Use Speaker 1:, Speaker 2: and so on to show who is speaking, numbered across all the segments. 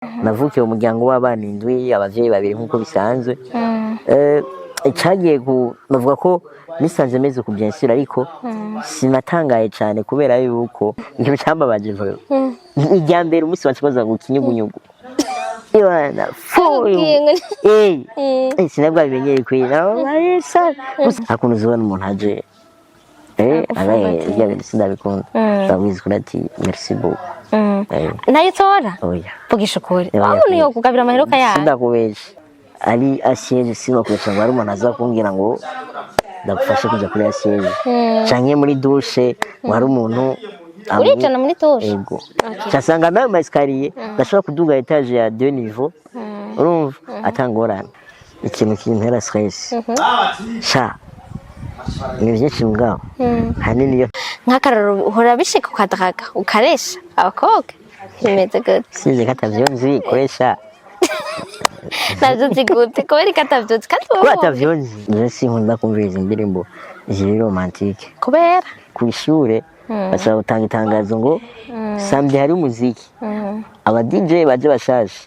Speaker 1: navukiye umuryango w'abana indwi abavyeyi babiri nkuko bisanzwe cyagiye navuga ko nisanze meze ku byensira ariko sinatangaye cyane kubera yuko icyo cyambabaje vuba ijya mbere umunsi wakibaza ngo kinyugunyugu Iwana sinabwa bimenyeye kwira hakuno zibona umuntu aje agaye sindabikunda bawizi kurati merci beaucoup
Speaker 2: nayo tora vugisha ukuri umuntu yo kugabira amaheruka yawe
Speaker 1: sindakubesha ari asiyeje siba kuca ngo ari umuntu aza kumbwira ngo ndagufashe kuja kuri asiyeje canke muri douche ngo hari umuntu
Speaker 2: urijana muri douche
Speaker 1: yego cyasanga nayo maskariye gashobora kuduga etage ya 2 niveau urumva atangorana ikintu kintera stress sha ni byinshi mugabo hanini yo
Speaker 2: nk'akararo uhora bishika ukadagaga ukaresha abakobwa bimeze gute
Speaker 1: size katavyonzi bikoresha
Speaker 2: navyo zigute kubera katavyonzi
Speaker 1: katavyonzi nzi nkunda kumviriza indirimbo ziri romantique
Speaker 2: kubera
Speaker 1: ku ishure bashaka gutanga itangazo ngo samedi hari umuziki aba DJ baje bashaje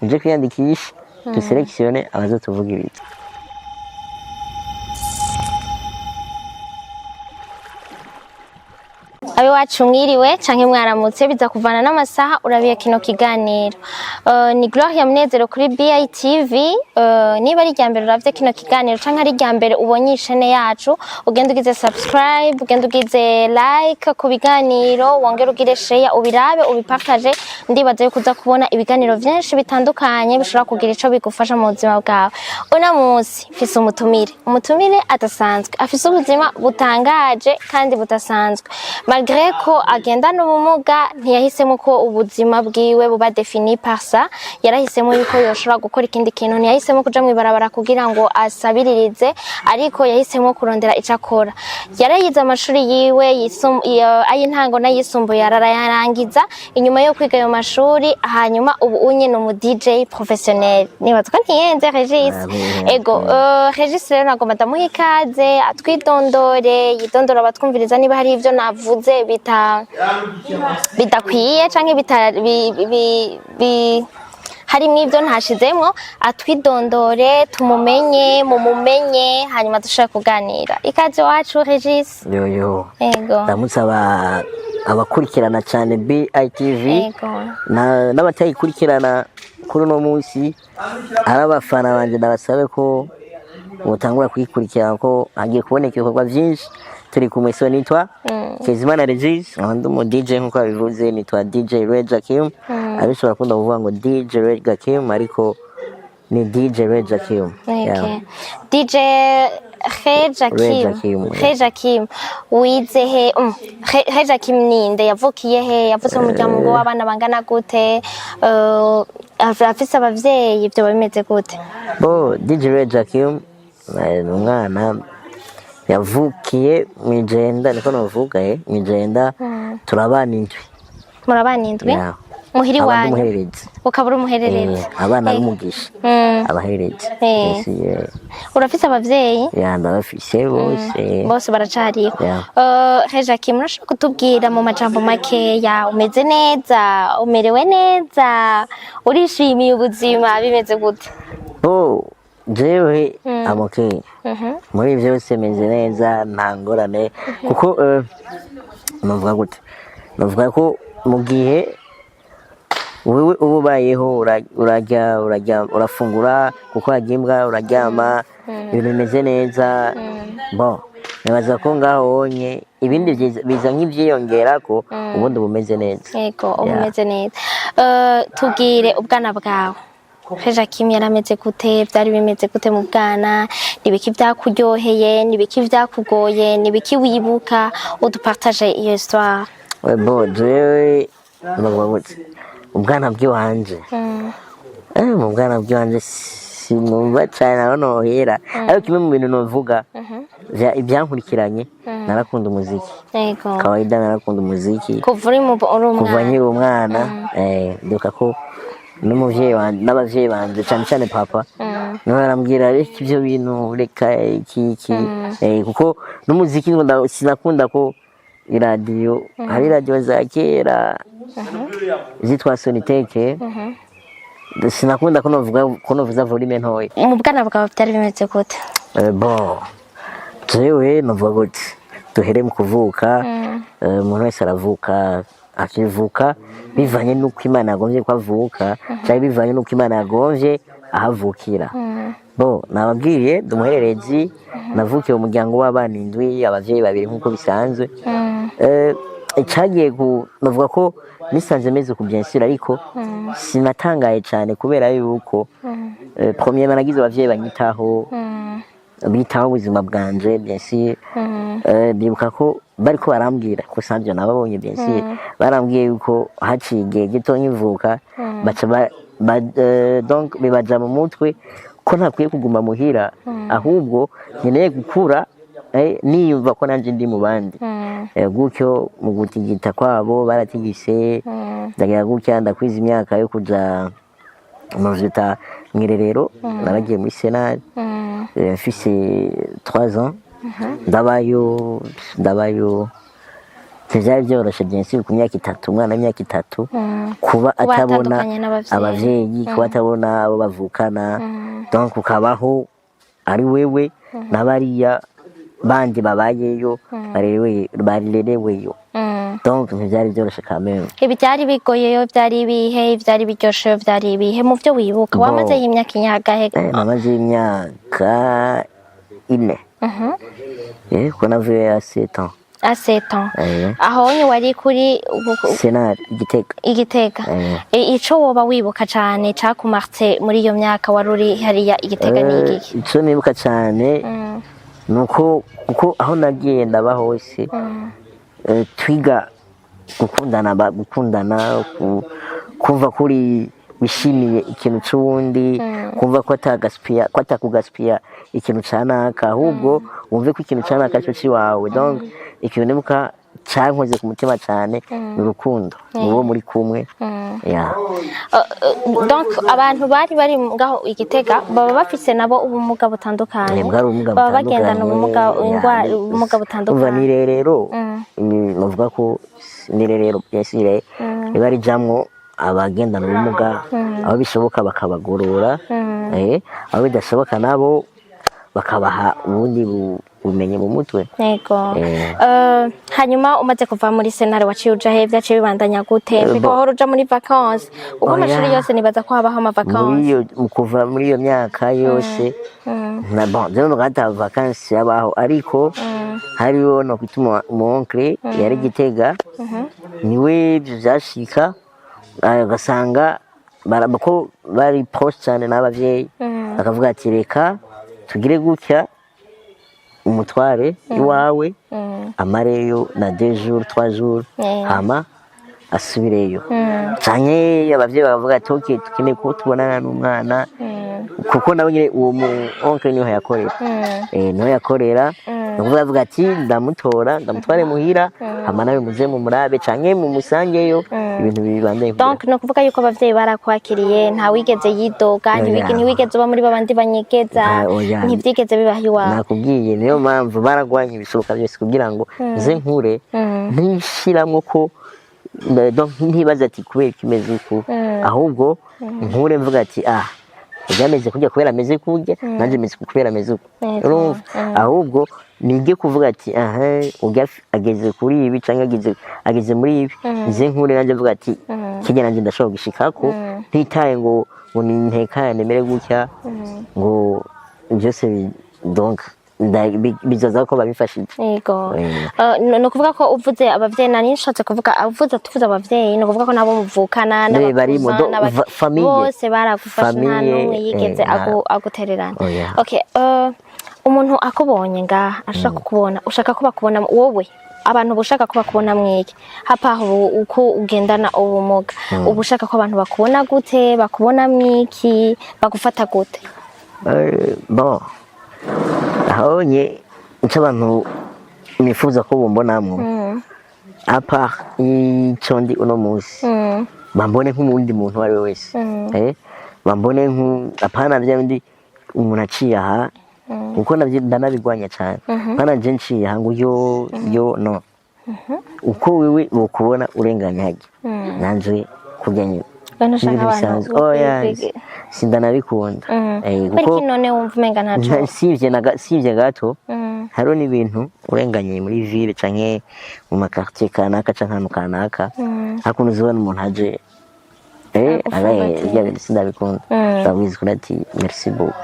Speaker 1: nje kwiyandikisha duselectione abazotuvuga ibiti
Speaker 2: abe wacu mwiriwe canke mwaramutse biza kuvana n'amasaha urabiye kino kiganiro ni Gloria Munezero kuri BITV niba ari ryambere uravye kino kiganiro canke ari ryambere ubonye ishene yacu ugenda ugize subscribe ugenda ugize like ku biganiro wongera ugire share ubirabe ubipartage ndibaza yuko uza kubona ibiganiro vyinshi bitandukanye bishobora kugira ico bigufasha mu buzima bwawe una munsi mfise umutumire adasanzwe afise ubuzima butangaje kandi budasanzwe malgré ko agendana ubumuga ntiyahisemo ko ubuzima bwiwe buba défini par ça yarahisemo yuko yoshobora gukora ikindi kintu ntiyahisemo kuja mwibarabara kugira ngo asabiririze ariko yahisemo kurondera ico akora yarayize amashuri yiwe ayintango n'ayisumbuye yarayarangiza inyuma yo kwiga ayo mashuri hanyuma ubu unye no mu DJ professionnel nibaza ko ntiyenze Regis ego Regis rero nagomba ndamuha ikaze atwidondore yidondora abatwumviriza niba hari ivyo navuze bidakwiye canke harimo ivyo ntashizemwo atwidondore tumumenye mumumenye hanyuma dushaka kuganira ikaze wacu Regis
Speaker 1: yo
Speaker 2: ego
Speaker 1: ndamusaba abakurikirana cyane BITV n'abatayikurikirana kuri no munsi arabafana banje ndabasabe ko mutangura kuyikurikirana ko hagiye kuboneka ibikorwa byinshi turi kumwe so nitwa Kezimana Regis ndi mu DJ nkuko abivuze nitwa DJ Reja Kim abishobora kunda kuvuga ngo DJ Reja Kim ariko ni DJ Reja Kim
Speaker 2: DJ Reja Kim wize he Reja Kim ninde yavukiye he yavutse mu muryango w'abana bangana gute afise abavyeyi byo bimeze gute
Speaker 1: DJ Reja Kim umwana yavukiye mwijenda niko navuga mwijenda turabana indwi
Speaker 2: murabana indwi muhiri wanyu ukabura umuhererezi
Speaker 1: abana b'umugisha abaherezi
Speaker 2: urafise abavyeyi
Speaker 1: ndabafise
Speaker 2: bose baracariho Reja Kim urashobora kutubwira mu majambo makeya umeze neza umerewe neza urishimiye ubuzima bimeze gute
Speaker 1: jewe amokeye muri byose meze neza nta ngorane kuko navuga gute navuga ko mu gihe wewe ubayeho urajya urafungura kuko hagimbwa uraryama ibintu bimeze neza nibaza ko ngaho wonye ibindi biza nk'ibyiyongera ko ubundi bumeze neza
Speaker 2: yego ubumeze neza tubwire ubwana bwawe Reja Kim yarameze gute byari bimeze gute mu bwana nibiki byakuryoheye nibiki byakugoye nibiki wibuka udupartage iyo histoire
Speaker 1: jewe nabagutse ubwana bw'iwanje mu bwana bw'iwanje sinumva cyane nohera ariko kimwe mu bintu novuga ibyankurikiranye narakunda umuziki kawaida narakunda umuziki kuva nkiri umwana nduka ko n'abavyeyi banje cyane cyane papa niwe arambwira reka ivyo bintu reka iki kuko n'umuziki sinakunda ko iradiyo hari radiyo za kera zitwa Soniteke sinakunda kunovuza volume ntoya.
Speaker 2: Mu bwana bwawe byari bimeze gute?
Speaker 1: Bon jewe novuga gute duhere mu kuvuka umuntu wese aravuka akivuka bivanye n'uko Imana yagombye ko avuka cyangwa bivanye n'uko Imana yagombye ahavukira. Bo nababwiye dumuhererezi navukiye mu muryango w'abana indwi abavyeyi babiri nkuko bisanzwe. Icyagiye navuga ko nisanze meze ku byensira ariko sinatangaye cyane kubera yuko premier nagize abavyeyi banyitaho bitaho ubuzima bwanje byensira. Bibuka ko bariko barambwira ko sanjye nababonye byensira barambwiye yuko haciye igihe gito nkivuka baca donc bibaja mu mutwe ko ntakwiye kuguma muhira ahubwo nkeneye gukura niyumva ko nanje ndi mu bandi. Gutyo mu gutigita kwabo baratigise ndagira gutya ndakwiza imyaka yo kuja mu vita mwirerero nabagiye muri Senal mfise 3 ans ndabayo byari byoroshe byinshi ku myaka 3 umwana w'imyaka 3 kuba atabona abavyeyi kuba atabona abo bavukana donc ukabaho ari wewe nabariya bandi babayeyo barereweyo donc byari byoroshe kamera.
Speaker 2: Ibi byari bigoyeyo byari bihe byari biryoshe byari bihe mu byo wibuka wamaze y'imyaka inyagahe?
Speaker 1: Namaze imyaka 4 ko navuye à 7 ans.
Speaker 2: À 7 ans. Aho ni wari kuri
Speaker 1: Senal Igitega.
Speaker 2: Ico woba wibuka cyane cyakumartse muri iyo myaka waruri hariya Igitega n'igiki?
Speaker 1: Ico nibuka cyane nuko kuko aho nagiye ndaba hose twiga gukundana kumva kuri wishimiye ikintu cy'uwundi kumva ko atakugaspia ikintu canaka ahubwo wumve ko ikintu canaka cyo ciwawe. Donc ikintu nibuka cyankoze ku mutima cyane n'urukundo uwo muri kumwe.
Speaker 2: Donc abantu bari ngaho Igitega baba bafise nabo ubumuga butandukanye baba bagendana ubumuga butandukanye.
Speaker 1: Nirerero navuga ko nirerero byesire ibari jamwo abagendana ubumuga abo bishoboka bakabagorora abo bidashoboka nabo bakabaha ubundi bumenye mu mutwe.
Speaker 2: Yego. Hanyuma umaze kuva muri Senal waciye uja he byaciye bibandanya gute? Biko horo uja muri vacances ubwo amashuri yose nibaza ko habaho ama vacances
Speaker 1: kuva muri iyo myaka yose na bon je no gata vacances yabaho ariko hariho no kwituma mon oncle yari Gitega niwe byashika agasanga barabako bari post cyane n'abavyeyi akavuga ati reka tugire gutya umutware iwawe amareyo na 2 jours 3 jours hama asubireyo cyane abavyeyi bakavuga ati okay tukeneye ko tubonana n'umwana kuko nawe nyine uwo mu oncle niho yakorera niho yakorera bavuga ati ndamutware muhira hama nawe muze mu murabe canke mu musangeyo ibintu bibandeye.
Speaker 2: Donc no kuvuga yuko abavyeyi barakwakiriye nta wigeze yidoga ntiwigeze uba muri babandi banyegeza ntivyigeze bibaho iwawe?
Speaker 1: Nakubwiye niyo mpamvu baragwanye ibishoboka byose kugira ngo nze nkure ntishiramwo ko donc ntibaza ati kubera kimeze uko ahubwo nkure mvuga ati byameze kujya kubera ameze kujya nanje meze kubera ameze uko ahubwo nige kuvuga ati ageze kuri ibi cyangwa ageze muri ibi nze nkure nanje mvuga ati kijya nanje ndashobora gushikako ntitaye ngo nintekane mere gutya ngo byose donc bizaza ko babifashije.
Speaker 2: Yego. No kuvuga ko uvuze abavyeyi nani nshatse kuvuga tuvuze abavyeyi no kuvuga ko nabo muvukana
Speaker 1: famille
Speaker 2: bose baragufasha nta numwe yigeze agutererana. Okay. Umuntu akubonye nga ashaka kubona ushaka ko bakubona wowe abantu bushaka ko bakubona mwiki hapa uko ugendana ubumuga ubushaka ko abantu bakubona gute bakubona mwiki bagufata gute?
Speaker 1: Bon ahonye icyo abantu nifuza ko bumbonamwo apa icyo ndi uno munsi bambone nk'umundi muntu wari wese bambone apana byandi umuntu aciye aha uko ndanabigwanya cyane pana je nciye aha ngo yo no uko wewe ukubona urenganya haje nanje kujyanye
Speaker 2: banashaka abantu
Speaker 1: oh yes sindanabikunda
Speaker 2: kuko none wumva umenga ntaco
Speaker 1: sivye gato haro n'ibintu urenganye muri ville canke mu makartier kanaka canke ahantu kanaka hakuno uzibona umuntu aje agaye sindabikunda ndabizi ko ati merci beaucoup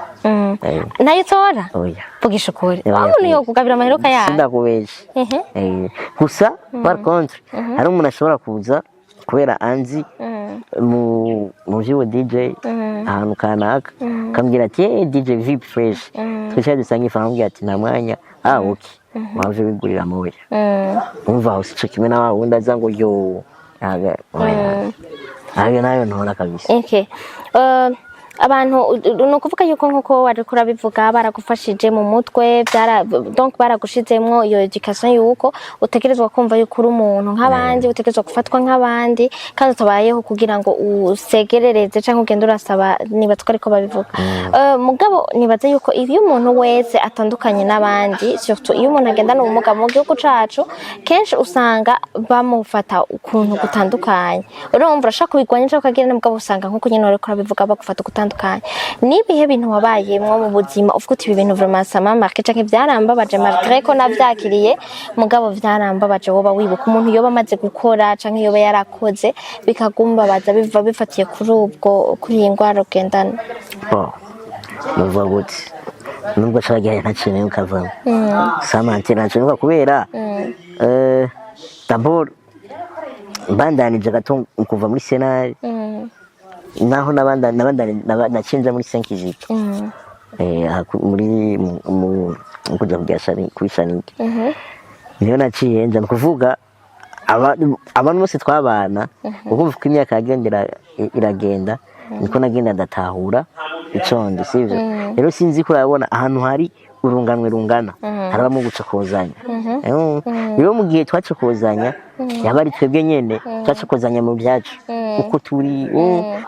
Speaker 2: nayo tora
Speaker 1: oya
Speaker 2: vugisha ukuri umuntu yo kugabira amaheruka yawe
Speaker 1: sindakubesha gusa par contre hari umuntu ashobora kuza kubera anzi mu jiwo DJ ahantu kanaka kambwira ati DJ VIP fresh twicaye dusanga ifaranga ati nta mwanya okay waje bigurira moya umva aho sico kimwe na wundi aza ngo yo nayo ntona kabisa
Speaker 2: abantu nukuvuga yuko nkuko wari kurabivuga baragufashije mu mutwe donc baragushizemwo iyo education yuko utegerezwa kumva yuko uri umuntu nk'abandi utegerezwa gufatwa nk'abandi kandi utabayeho kugira ngo usegerereze canke ugende urasaba niba twariko babivuga mugabo nibaza yuko iyo umuntu wese atandukanye n'abandi surtout iyo umuntu agendana ubumuga mu gihugu cacu kenshi usanga bamufata ukuntu gutandukanye urumva urashaka kubigwanya cyangwa ukagira n'umugabo usanga nkuko nyine wari kurabivuga bagufata nibihe bintu wabayemwo mu buzima uvuga uti ibi bintu vraiment ça m'a marqué canke vyarambabaje malgré ko navyakiriye mugabo vyarambabaje woba wibuka umuntu yoba amaze gukora canke yoba yarakoze bikagumbabaza biva bifatiye kuri iyi ngwara ugendana
Speaker 1: nuvuga gute nubwo caragiye ntakintu ukavamo samante naco kubera d'abord bandanije gato kuva muri senari naho nacinja muri 5 zito muri kuja kuri Shanike niyo naciye nja kuvuga abantu bose twabana ukumva ko imyaka yagendera iragenda niko nagenda ndatahura icondi sivyo rero sinzi ko urabona ahantu hari urunganwe rungana harabamo gucokozanya rero mu gihe twacokozanya yaba ari twebwe nyene twacokozanya mu byacu uko turi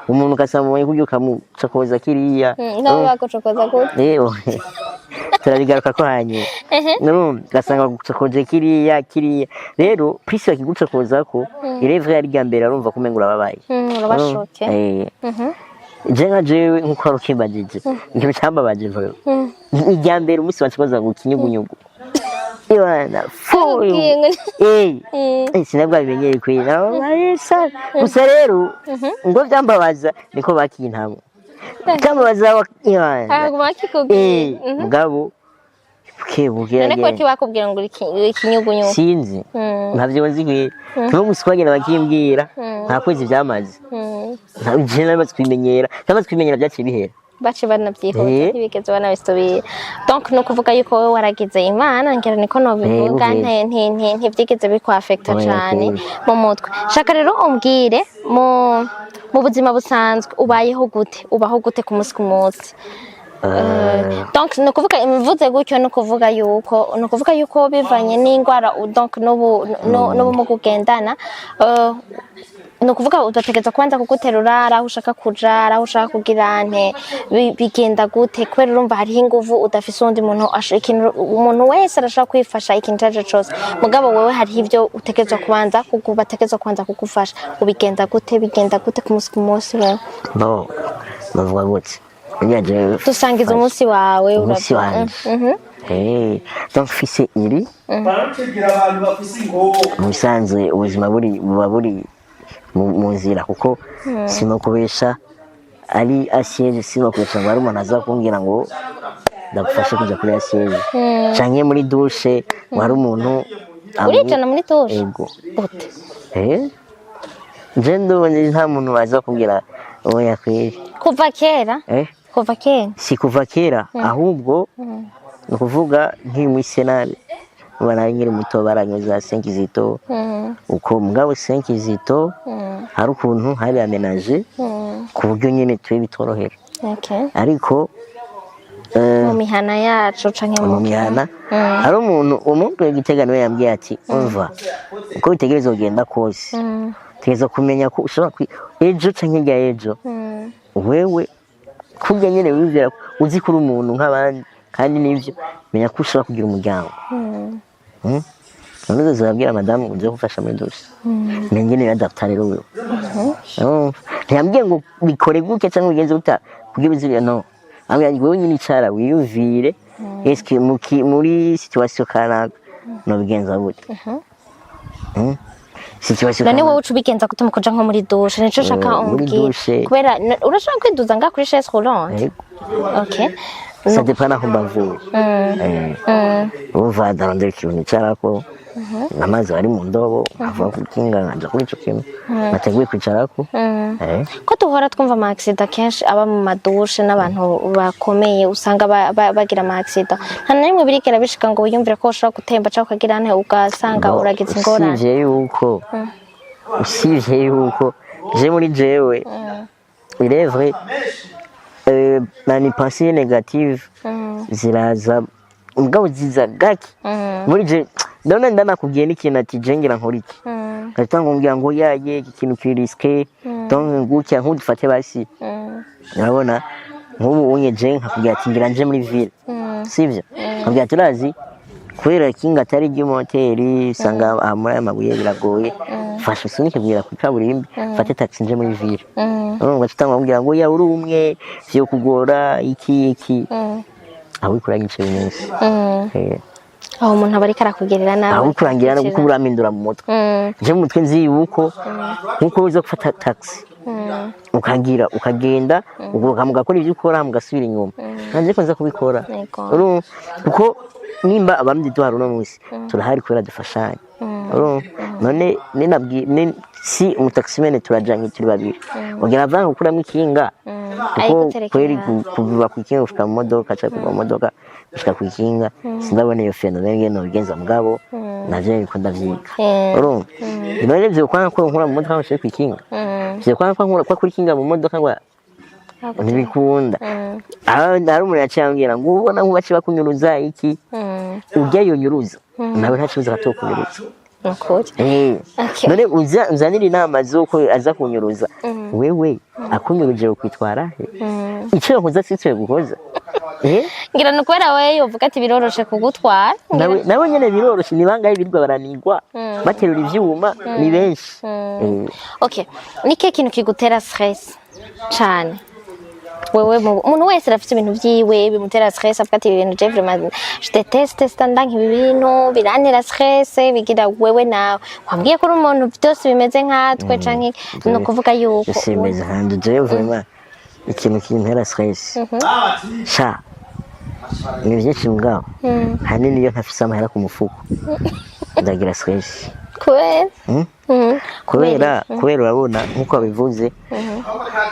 Speaker 1: umuntu ukasamuye kuryo kamucokoza kiriya
Speaker 2: nawe bakocokoza gute
Speaker 1: turabigaruka ko hanye gasanga gucokoje kiriya rero pisi bakigucokoza ko irevre yari gambera arumva kumengura babaye
Speaker 2: urabashoke
Speaker 1: jewe nkuko arukimbagije ngiye cyambabaje vuba ijyambere umusi wacokoza ngo kinyugunyugu Iwana sinabwa bimenyeye kwira gusa rero ngo byambabaza niko bakintamwe byambabaza mugabo kebuke
Speaker 2: none ko bakubwira ngo ikinyugunyugu
Speaker 1: sinzi ntavyo nzi no muswagera bakimbwira nta kwezi byamaze ntabije namaze kwimenyera byaciye bihera
Speaker 2: bace banavyihuza ntibigeze banabisubira donc no kuvuga yuko wowe waragize imana ngira niko no bivuga ntivyigeze bikwaffecta cyane mu mutwe shaka rero umbwire mu buzima busanzwe ubayeho gute ku munsi donc no kuvuga imvuze gutyo no kuvuga yuko bivanye n'ingwara donc no mukugendana no kuvuga udategeza kwanza kuguterura araho ushaka kuja araho ushaka kugira nte bigenda gute kwera urumva hari inguvu udafise undi muntu umuntu wese arashaka kwifasha ikintu cyaje cyose mugabo wewe hari ivyo utegezwa kubanza kugufasha ubigenda gute ku munsi wewe
Speaker 1: bavuga gute
Speaker 2: dusangiza umunsi wawe
Speaker 1: donc fise iri musanzwe ubuzima buba buri mu nzira kuko sinokubesha ari asiege sinokubesha ngo ari umuntu aza kumbwira ngo ndagufashe kuja kuri asiege canke muri douche ngo hari umuntu
Speaker 2: urijana muri douche
Speaker 1: yego gute je ndonye nta muntu aza kumbwira oya kweri
Speaker 2: kuva kera
Speaker 1: si kuva kera ahubwo no kuvuga nk'imwe senari bana nyiri muto baranyoza 5 zito uko mugabo 5 zito hari ukuntu hari amenaje ku buryo nyine twe bitorohera ariko
Speaker 2: mu mihana yacu canke
Speaker 1: mu mihana hari umuntu w'igitegano yambwiye ati umva uko bitegereza kugenda kose tegeza kumenya ko ushobora ejo canke rya ejo wewe kurya nyine wizera uzi kuri umuntu nk'abandi kandi nivyo menya ko ushobora kugira umuryango none zabwira madamu uje gufasha muri douche mengene ya daktari rero ntiyambwiye ngo bikore gutya cyangwa bigenze guta kugira biziriya no ambwiye ngo nyine icara wiyumvire eske muri situation kanaka no bigenza gute situation
Speaker 2: none wowe ucubigenza gute mu kuja nko muri douche nico shaka umbwira kubera urashaka kwiduza nga kuri chaise roulante okay
Speaker 1: ça dépend aho mbavuye uva darondera ikintu nicarako amazi ari mu ndobo avuga ku kinga nkanja kuri ico kintu nateguye kwicarako
Speaker 2: ko tuhora twumva ama accident kenshi aba mu madushe n'abantu bakomeye usanga bagira ama accident nta nimwe birikera bishika ngo wiyumvire ko ushobora gutemba cyangwa ukagira nte ugasanga uragize ingorane usivye yuko je muri jewe il est vrai nani pensée négative ziraza mugabo ziza gaki muri je ndabona ndanakubwiye n'ikintu ati jengira nkora iki gatanga umbwira ngo yaye ikintu kiri risque donc ngutya nkudufate basi urabona nk'ubu unye je nkakubwira ati ngira nje muri ville sivyo nkabwira turazi kubera kinga atari ry'umoteri usanga muri aya mabuye biragoye fasha sunike bwira ku kaburimbi fate taxi nje muri ville urumva tutangambwira ngo ya uri umwe vyo kugora iki aho ikuranye ico bintu aho umuntu aba ariko arakugerera nawe
Speaker 1: aho kurangira no kuko uramindura mu mutwe je mu mutwe nzi yuko nkuko uza gufata taxi ukagenda ukamugakora ibyo ukora mugasubira inyuma nanje ko nza kubikora kuko nimba abamdi duharu no musi turahari kwera dufashanye none ninabwi si umutaximene turajanye turi babiri ugira avanga gukuramo ikinga kuko kweri kuva ku kinga ushika mu modoka cyangwa mu modoka ushika ku kinga sindabone iyo phénomène ngeno bigenza mugabo naje ko ndavyiga urumva none byo kwanga ko nkura mu modoka ushika ku kinga byo kwanga ko nkura kuri kinga mu modoka ngo ntibikunda hari umuntu yacyambwira ngo ubona nk'ubaci bakunyuruza iki ujya yonyuruza nawe ntakibuza katokunyuruza none uzanira inama z'uko aza kunyuruza wewe akunyuruje ukwitwara he icyo yakoze sitwe gukoza
Speaker 2: ngira no kubera we yovuga ati biroroshe kugutwara
Speaker 1: nawe nyene biroroshe ni bangahe birirwa baranigwa baterura ivyuma ni benshi
Speaker 2: okay nike kintu kigutera stress cyane wewe umuntu wese arafite ibintu byiwe bimutera stress afite ibintu je vraiment je déteste standard ibintu birantera stress bigira wewe nawe wambwiye ko umuntu byose bimeze nkatwe canke no kuvuga yuko
Speaker 1: simeze handi je vraiment ikintu kintera stress sha ni byinshi ngaho hanini iyo ntafise amahera ku mufuko ndagira stress kubera urabona nkuko babivuze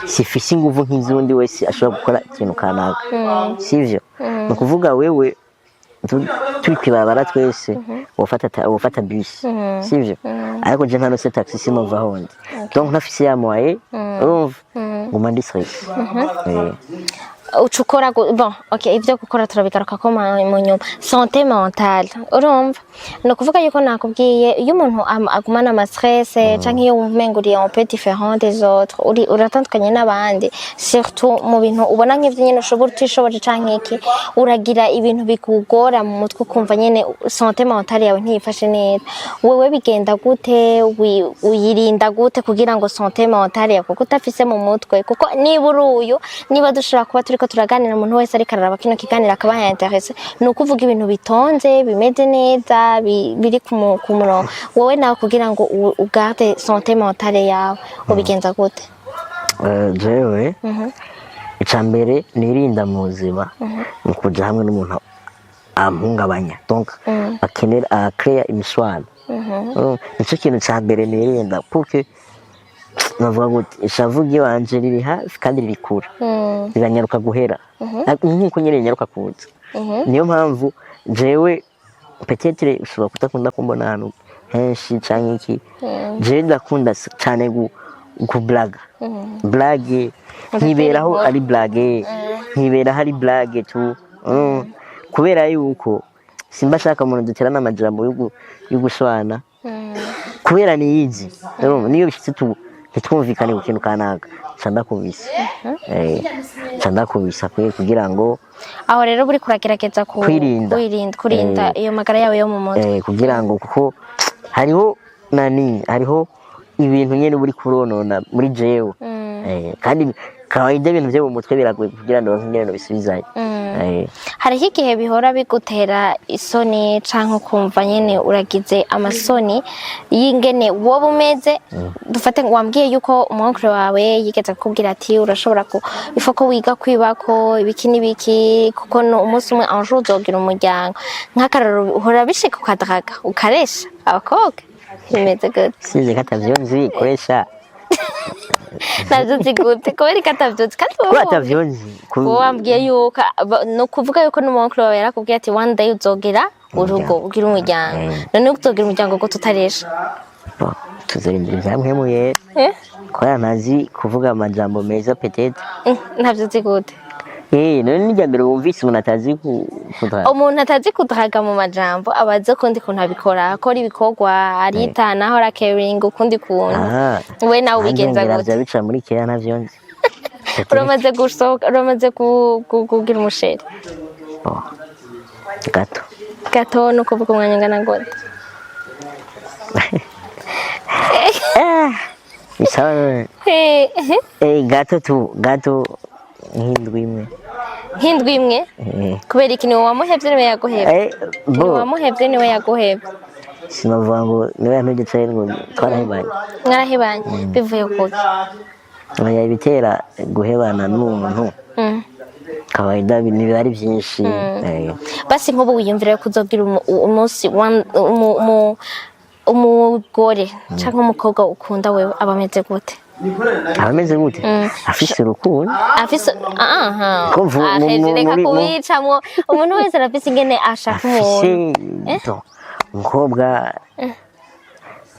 Speaker 1: sifise inguvu nk'izundi wese ashobora gukora ikintu kanaka sivyo no kuvuga wewe twikibabara twese wofata bus sivyo ariko je ntano se taxi sinova hondi donc ntafise ya moye urumva nguma ndi stress
Speaker 2: ucukora bon okay ivyo gukora turabigaruka ko mu nyuma santé mentale urumva no kuvuga yuko nakubwiye iyo umuntu agumana ama stress canke iyo wumenguriye un peu différent des autres uratandukanye n'abandi surtout mu bintu ubona nk'ivyo nyene ushobora utishoboje canke iki uragira ibintu bikugora mu mutwe kumva nyene santé mentale yawe ntiyifashe neza wewe bigenda gute uyirinda gute kugira ngo santé mentale yawe kuko utafise mu mutwe kuko niba dushobora kuba turiko turaganira umuntu wese ariko araraba kino kiganira akaba yainteresse nuko uvuga ibintu bitonze bimeze neza biri ku murongo wowe nawe kugira ngo ugarde santé mentale yawe ubigenza gute
Speaker 1: jewe icambere nirinda mu buzima mu kuja hamwe n'umuntu ampungabanya donc akenera créer imiswano nico kintu ca mbere nirinda kuko navuga ngo ishavu ry'iwanje riri hafi kandi riri kure riranyaruka guhera nk'uko nyine rinyaruka kuza niyo mpamvu jewe peut-être ushobora kutakunda kumbona ahantu henshi canke iki jewe ndakunda cane kublaga blage nkiberaho ari blage nkiberaho ari blage tu kubera yuko simba shaka umuntu dutera n'amajambo yo gushwana kubera niyizi niyo bishitse ntitwumvikane ku kintu kanaka candakubisa kugira ngo
Speaker 2: aho rero buri kuragerageza kurinda iyo magara yawe yo mu mutwe
Speaker 1: kugira ngo kuko hariho ibintu nyene buri kuronona muri jewe kandi kawaida ibintu byo mu mutwe biragoye kugira ngo ngene bisubizayo.
Speaker 2: Hariho igihe bihora bigutera isoni canke ukumva nyene uragize amasoni y'ingene wowe umeze. Dufate wambwiye yuko umwonko wawe yigeze kukubwira ati urashobora ifo ko wiga kwibako ibiki n'ibiki kuko no umunsi umwe un jour uzogira umuryango. Nk'akararo uhora bishika ukadaga ukaresha abakobwa bimeze gute?
Speaker 1: Size katavyonzi bikoresha
Speaker 2: navyo zigute kubera ikatavyonzi kandi wowe
Speaker 1: atavyonzi
Speaker 2: wambwiye yuko no kuvuga yuko n'umwonko wawe yarakubwiye ati one day uzogira urugo ugira umuryango. None uzogira umuryango ko tutaresha
Speaker 1: tuzorindira ivyamwemuye ko yanazi kuvuga amajambo meza peut-être
Speaker 2: navyo zigute.
Speaker 1: none nijyambere wumvise umuntu atazi kudraga.
Speaker 2: Umuntu atazi kudraga mu majambo abaze kundi kuntu abikora akora ibikorwa aritanaho rakeringa ukundi kuntu. We nawe ubigenza gute?
Speaker 1: Bica muri keya navyonzi.
Speaker 2: Uramaze gusohoka uramaze kugira umusheri gato no kuvuga umwanya ngana gute?
Speaker 1: Isawa gato
Speaker 2: nk'indwi imwe kubera iki niwe wamuhevye niwe yaguhevye? Niwe wamuhevye niwe yaguhevye?
Speaker 1: Sinavuga ngo niwe yantegetse ngo twarahebanye.
Speaker 2: Mwarahebanye bivuye kuki?
Speaker 1: Oya bitera guhebana n'umuntu kawaida ni bari byinshi.
Speaker 2: Basi nk'ubu wiyumvira ko uzogira umunsi umugore canke umukobwa ukunda wewe abameze gute?
Speaker 1: Abameze gute? Afise urukundo.
Speaker 2: Afise reka kubicamwo umuntu wese arafise ingene ashaka umuntu.
Speaker 1: Umukobwa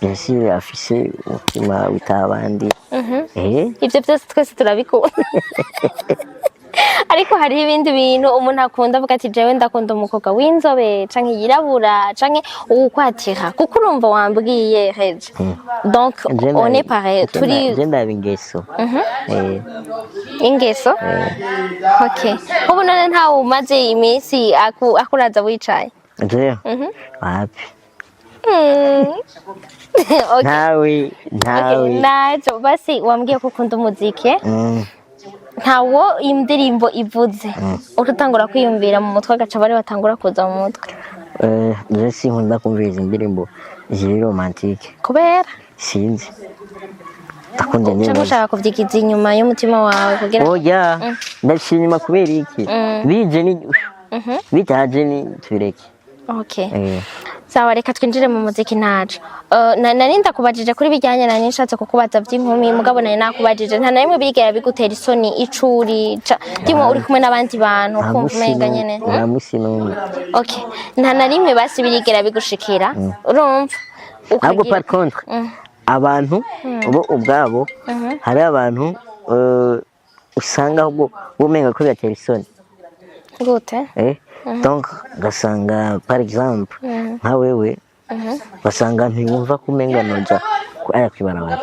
Speaker 1: Yesi afise umutima witabandi.
Speaker 2: Ivyo byose twese turabikunda. Ariko hari ibindi bintu umuntu akunda avuga ati jewe ndakunda umukobwa w'inzobe canke yirabura canke ukwatira kuko urumva wambwiye heje. Donc on est pareil turi
Speaker 1: genda bingeso.
Speaker 2: Ingeso? Okay. Ubu none nta umaze iminsi akuraza wicaye?
Speaker 1: Jewe. Wapi?
Speaker 2: Okay. Nacho basi wambwiye ko ukunda umuziki. Ntawo indirimbo ivuze ututangura kwiyumvira mu mutwe agaca bari batangura kuza mu mutwe.
Speaker 1: Je sinkunda kumviriza indirimbo ziri romantique
Speaker 2: kubera
Speaker 1: sinzi akunda neza
Speaker 2: cyangwa ushaka kuvyigiza inyuma y'umutima wawe kugira
Speaker 1: oya ndashima kubera iki bije ni bitaje ni tureke.
Speaker 2: Okay. Sawa reka twinjire mu muziki nacu. Nari ndakubajije kuri bijyanye na nishatse kukubaza by'inkumi mugabo nari nakubajije nta na rimwe bigera bigutera isoni icuri ndimo uri kumwe n'abandi bantu kumva umenga nyene. Okay. Nta na rimwe basi birigera bigushikira urumva
Speaker 1: ahubwo par contre abantu bo ubwabo hari abantu usanga ahubwo umenga ko bigatera isoni
Speaker 2: gute.
Speaker 1: Donc gasanga par exemple nka wewe basanga ntiwumva kumenga noja aya kwibarabara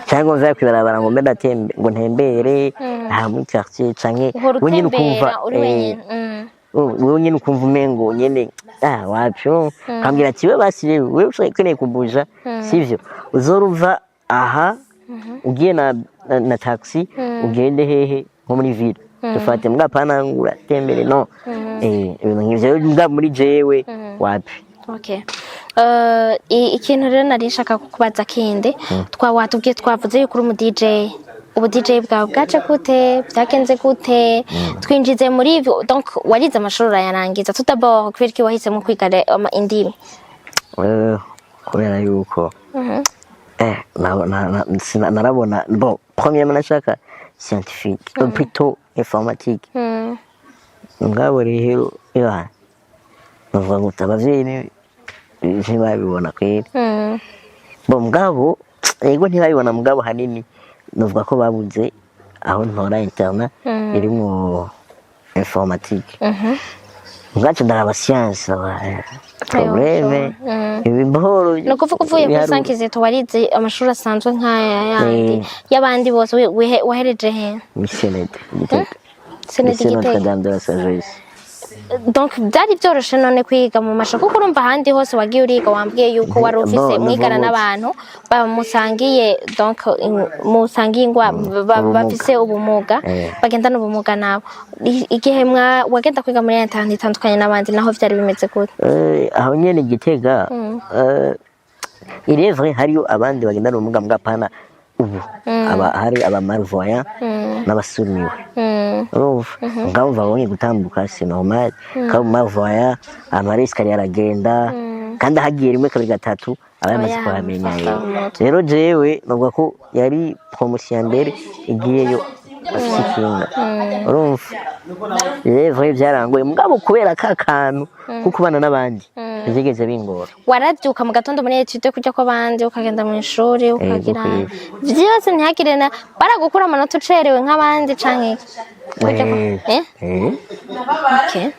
Speaker 1: cyangwa nza kwibarabara ngo mbeda tembe ngo ntembere aha mu quartier canke wenyine ukumva wenyine ukumva umengo nyene wapi kambwira ati we basi wewe ushaka kubuja sivyo uzoruva aha ugiye na taxi ugende hehe nko muri ville tufate mbwa pana ngura tembere no ibintu nk'ivyo nda muri jewe wapi.
Speaker 2: Okay. Ikintu rero nari nshaka kukubaza kindi watubwiye twavuze yuko uri umu DJ ubu DJ bwawe bwaje gute byagenze gute twinjize muri ivyo donc warize amashuri yarangiza tutabwo kubera ko wahisemo kwiga indimi
Speaker 1: kubera yuko narabona bon premièrement nashaka scientifique plutôt informatique ngabo rero yohana bavuga ngo abavyeyi ntibabibona kweri bo mugabo yego ntibabibona mugabo hanini novuga ko babuze aho ntora internet irimo informatique ngacho ndaraba science probleme ibihoro
Speaker 2: no kuvuga uvuye kuri Sankizito warize amashuri asanzwe nk'aya yandi y'abandi bose wahereje he
Speaker 1: Senede Gitega de la Sagesse
Speaker 2: donc byari byoroshe none kwiga mu masha kuko urumva ahandi hose wagiye uriga wambwiye yuko wari ufise mwigana n'abantu bamusangiye donc musangiye ingwa bafise ubumuga bagendana ubumuga nabo igihe wagenda kwiga muri internet itandukanye n'abandi naho vyari bimeze gute
Speaker 1: aho nyene Gitega il est vrai hariyo abandi bagendana ubumuga mbwapana ubu hari aba malvoyant n'abasumiwe urumva ngabo babonye gutambuka c'est normal kabo malvoyant amarisika yaragenda kandi hagiye rimwe kabiri gatatu abamaze kuhamenya rero jewe navuga ko yari promotion mbere igiyeyo asikinga urumva vrai byarangoye mugabo kubera kakantu kukubana n'abandi zigeze bingora
Speaker 2: warabyuka mu gatondo muri etude kujya ko bandi ukagenda mu ishuri ukagira byose ntihagire na baragukura amanota ucerewe nk'abandi canke okay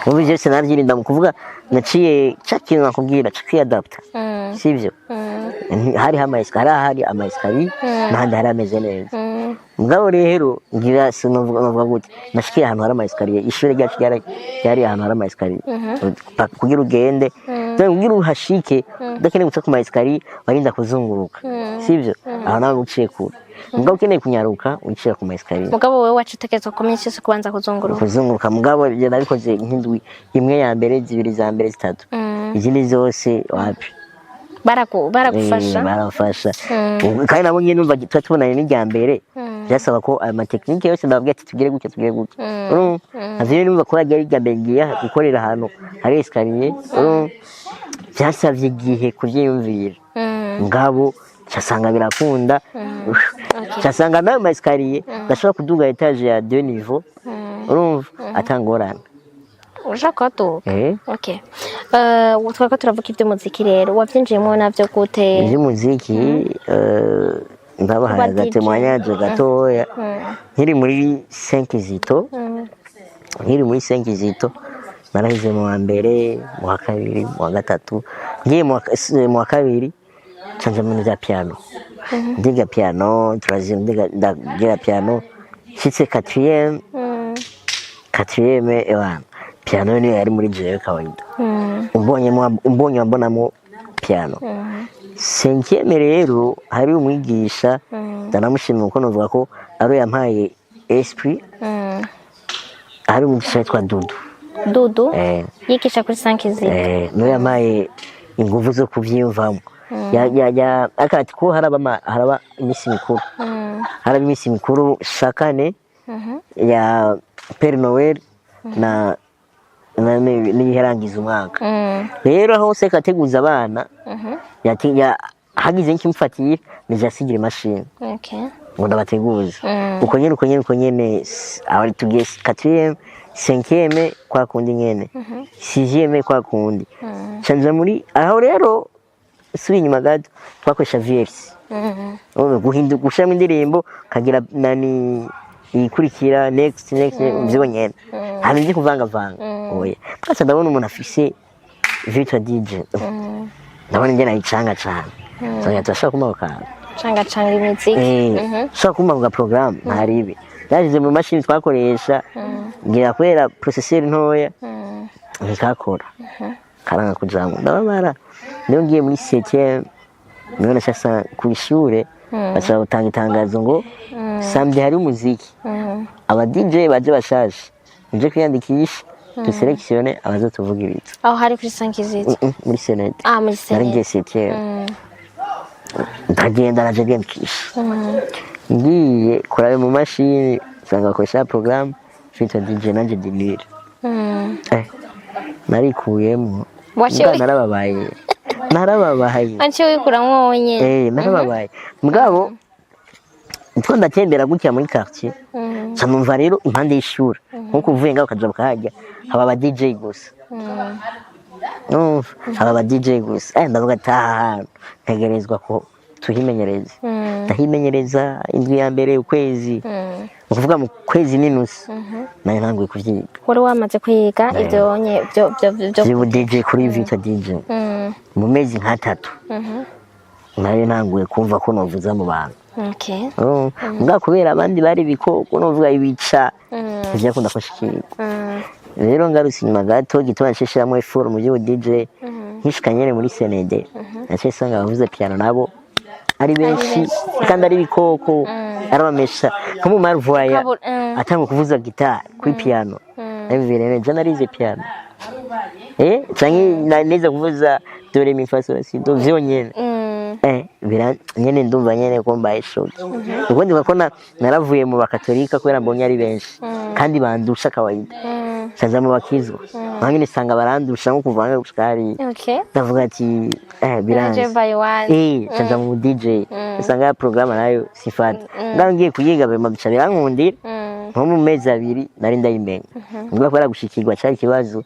Speaker 1: ubu je sinavyirinda mu kuvuga naciye cyakintu nakubwira cyakiadapta sivyo hari amaeskari n'ahandi hari ameze neza mugabo rero ngira sinovuga gute nashikiye ahantu hari amaeskari ishuri ryacu ryari ahantu hari amaeskari kugira ugende kugira uhashike udakeneye guca ku maeskari warinda kuzunguruka sivyo aho nawe uciye kure mugabo ukeneye kunyaruka uciye ku maeskari
Speaker 2: mugabo wewe wacutekereza ko minsi yose kubanza kuzunguruka
Speaker 1: mugabo je nabikoze nk'indwi imwe ya mbere zibiri za mbere zitatu izindi zose wapi
Speaker 2: baragufasha
Speaker 1: barafasha kandi nabo nyine numva tubonanye n'ijya mbere byasaba ko amatekinike yose ndababwira ati tugire gutya navyo numva ko yari ijya mbere ngiye gukorera ahantu hari escalier byasavye igihe kuvyiyumvira ngabo cyasanga birakunda cyasanga nayo ma escalier gashobora kuduga etage ya 2 niveaux urumva atangorana
Speaker 2: ushaka to okay twaka turavuga iby'umuziki rero wavyinjiyemo navyo gute
Speaker 1: iby'umuziki ndabahaye gatemwanyaje gatoya nkiri muri 5 zito narahize mu wa mbere mu wa kabiri mu wa gatatu ngiye mu wa kabiri canje mu za piano ndiga piano troisième ndiga piano shitse quatrième ewana piano niyo yari muri jewe kawaida umbonye mbonamo piano cinquième rero hari umwigisha ndanamushimira uko novuga ko ari yampaye esprit hari umwigisha yitwa Dudu yigisha kuri 5 zito niyo yampaye ingufu zo kuvyiyumvamo akati ko haraba iminsi mikuru shakane ya Père Noël na niherangiza umwaka rero aho se kateguza abana hagize nkimfatira nijasigira imashini ngo ndabateguza uko nyene aho tugiye 4e 5e kwa kundi nyene 6e kwa kundi canje muri aho rero suri nyuma gato twakoresha VX guhinduka gushama indirimbo kagira nani ikurikira next mzigo nyene hari ndi kuvanga oya twasa ndabona umuntu afise virtual DJ ndabona njye nayicanga cyane so turashaka kumabuka
Speaker 2: canga imiziki
Speaker 1: shaka kumabuka program ntaribi yagize mu machine twakoresha ngira kwera processeur ntoya nikakora karanga kujamu ndabara niyo ngiye muri 7e niyo nashaka ku ishure bashaka gutanga itangazo ngo samedi hari umuziki aba DJ baje bashaje nje kwiyandikisha tuselektione abazotuvuga ibitso
Speaker 2: aho hari kuri 5 zito
Speaker 1: muri Senate
Speaker 2: muri Senate
Speaker 1: nari 7e ndagenda naje kwiyandikisha ngiye kurabe mu mashini sanga koresha program fita DJ nanje dinire narikuyemo narababaye
Speaker 2: anci wikuramwo wonyene
Speaker 1: narababaye mugabo nitwo ndatembera gutya muri quartier canumva rero impande y'ishuri nkuko uvuye ngaho kaja bakahajya haba aba DJ gusa haba aba DJ gusa ndavuga ati ntegerezwa ko tuhimenyereza ndahimenyereza indwi ya mbere ukwezi ukuvuga mu kwezi n'inusu nayo ntanguye kuvyiga
Speaker 2: wari wamaze kwiga ivyo
Speaker 1: byo DJ kuri Vita DJ mu mezi nka 3 nayo ntanguye kumva ko novuza mu bantu nga kubera abandi bari bikoko novuga ibica ivyo akunda kushikira rero ngarutse inyuma gato gituma nshishiramo effort mu byo DJ nkishika nyene muri senede nace sanga abavuze piano nabo ari benshi kandi ari bikoko arabamesha nko mu Marvoya atanga kuvuza gitari kuri piano nabivire je narize piano canke neza kuvuza dore mi fa sol si do vyonyene bira nyene ndumva nyene ko mbaye shock ubwo ndiba ko naravuye mu bakatolika kubera mbonye ari benshi kandi bandusha kawaida saza mu bakizwa nkangene sanga barandusha nko kuvanga gushikari ndavuga ati biranje saza mu DJ sanga ya program nayo sifata ndangiye kuyiga bema bica birankundira nko mu mezi abiri nari ndayimenye ubwo kwara gushikirwa cyari kibazo